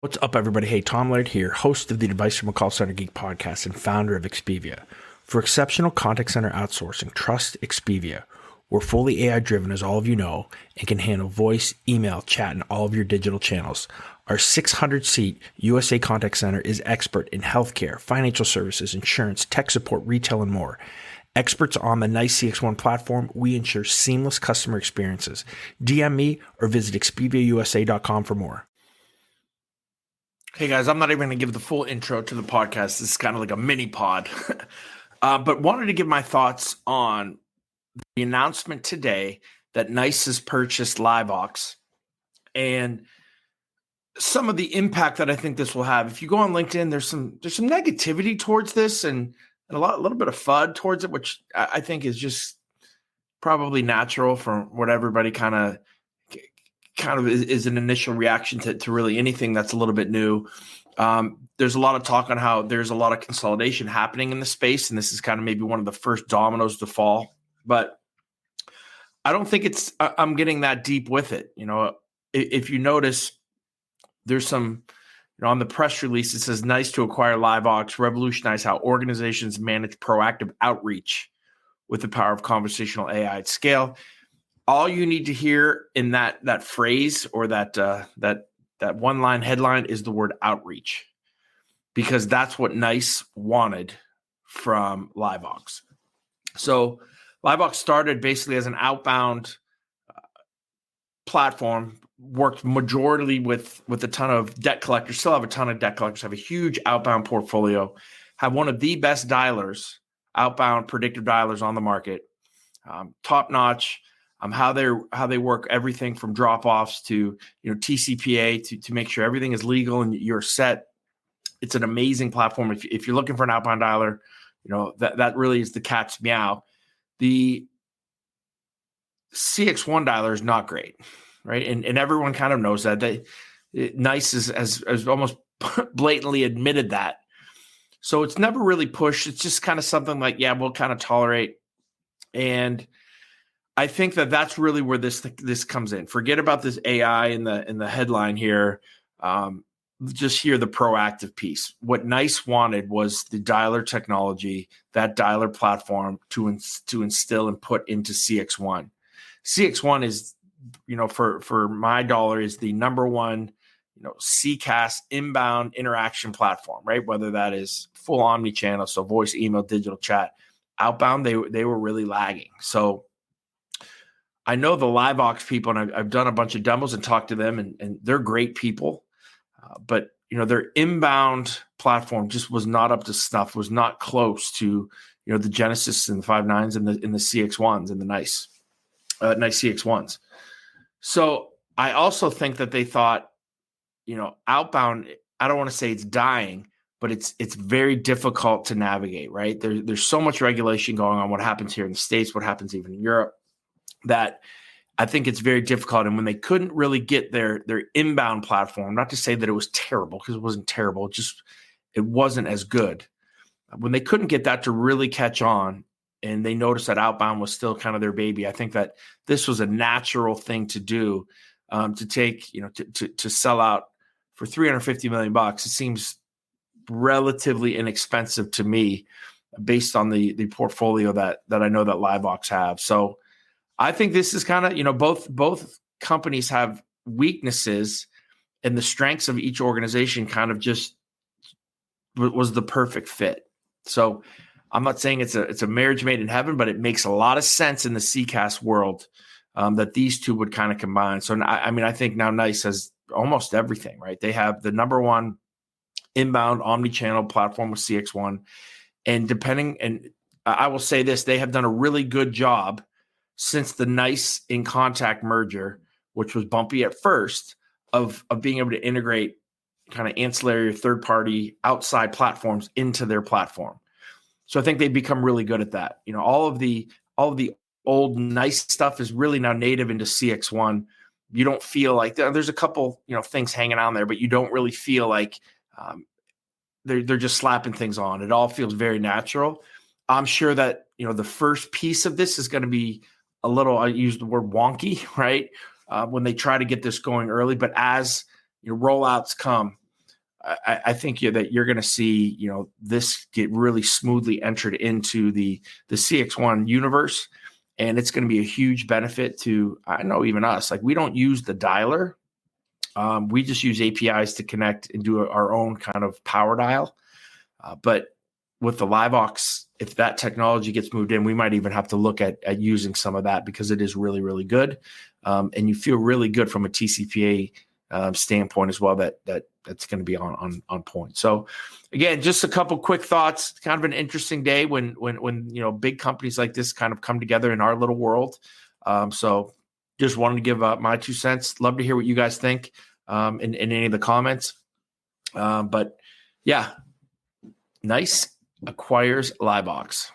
What's up, everybody? Hey, Tom Laird here, host of the Advice from a Call Center Geek podcast and founder of Expedia. For exceptional contact center outsourcing, trust Expedia. We're fully AI-driven, as all of you know, and can handle voice, email, chat, and all of your digital channels. Our 600-seat USA contact center is expert in healthcare, financial services, insurance, tech support, retail, and more. Experts on the NICE CX1 platform, we ensure seamless customer experiences. DM me or visit expediausa.com for more. Hey guys, I'm not even going to give the full intro to the podcast. This is kind of like a mini pod, but wanted to give my thoughts on the announcement today that NICE has purchased LiveVox and some of the impact that I think this will have. If you go on LinkedIn, there's some negativity towards this and a little bit of FUD towards it, which I think is just probably natural from what everybody kind of is an initial reaction to really anything that's a little bit new. There's a lot of talk on how there's a lot of consolidation happening in the space, and this is kind of maybe one of the first dominoes to fall. But I don't think I'm getting that deep with it. You know, if you notice, there's some, on the press release, it says NICE to acquire LiveVox, revolutionize how organizations manage proactive outreach with the power of conversational AI at scale. All you need to hear in that phrase or that one line headline is the word outreach, because that's what NICE wanted from LiveVox. So LiveVox started basically as an outbound platform, worked majority with a ton of debt collectors, still have a ton of debt collectors, have a huge outbound portfolio, have one of the best dialers, outbound predictive dialers on the market, top notch. How they work everything from drop-offs to TCPA to make sure everything is legal and you're set. It's an amazing platform. If you're looking for an outbound dialer, that really is the cat's meow. The CX1 dialer is not great, right? And everyone kind of knows that. NICE has almost blatantly admitted that. So it's never really pushed. It's just kind of something like, yeah, we'll kind of tolerate. And I think that's really where this comes in. Forget about this AI in the headline here. Just hear the proactive piece. What NICE wanted was the dialer technology, that dialer platform to instill and put into CX1. CX1 is, for my dollar, is the number one, CcaaS inbound interaction platform, right? Whether that is full omni-channel, so voice, email, digital chat. Outbound, they were really lagging. So I know the LiveVox people, and I've done a bunch of demos and talked to them, and they're great people. But their inbound platform just was not up to snuff, was not close to the Genesis and the 5.9s and the CX1s and the NICE CX1s. So I also think that they thought, outbound, I don't want to say it's dying, but it's very difficult to navigate, right? There's so much regulation going on. What happens here in the States, what happens even in Europe, that I think it's very difficult. And when they couldn't really get their inbound platform, not to say that it was terrible, because it wasn't terrible, it wasn't as good. When they couldn't get that to really catch on, and they noticed that outbound was still kind of their baby, I think that this was a natural thing to do, to take, to sell out for $350 million. It seems relatively inexpensive to me based on the portfolio that I know that LiveVox have. So I think this is kind of, both companies have weaknesses, and the strengths of each organization kind of just was the perfect fit. So I'm not saying it's a marriage made in heaven, but it makes a lot of sense in the CcaaS world that these two would kind of combine. So I think now NICE has almost everything, right? They have the number one inbound omni-channel platform with CX1, and I will say this, they have done a really good job since the NICE InContact merger, which was bumpy at first, of being able to integrate kind of ancillary or third-party outside platforms into their platform. So I think they've become really good at that. All of the old NICE stuff is really now native into CX1. You don't feel like there's a couple things hanging on there, but you don't really feel like they're just slapping things on. It all feels very natural. I'm sure that the first piece of this is going to be a little, I use the word wonky, right? When they try to get this going early, but as rollouts come, I think that you're going to see, this get really smoothly entered into the CX1 universe, and it's going to be a huge benefit to, I know, even us. Like, we don't use the dialer. We just use APIs to connect and do our own kind of power dial. But with the LiveVox, if that technology gets moved in, we might even have to look at using some of that, because it is really, really good. And you feel really good from a TCPA standpoint as well, that's going to be on point. So again, just a couple quick thoughts. Kind of an interesting day when big companies like this kind of come together in our little world. So just wanted to give my 2 cents. Love to hear what you guys think in any of the comments. But yeah, NICE acquires LiveVox.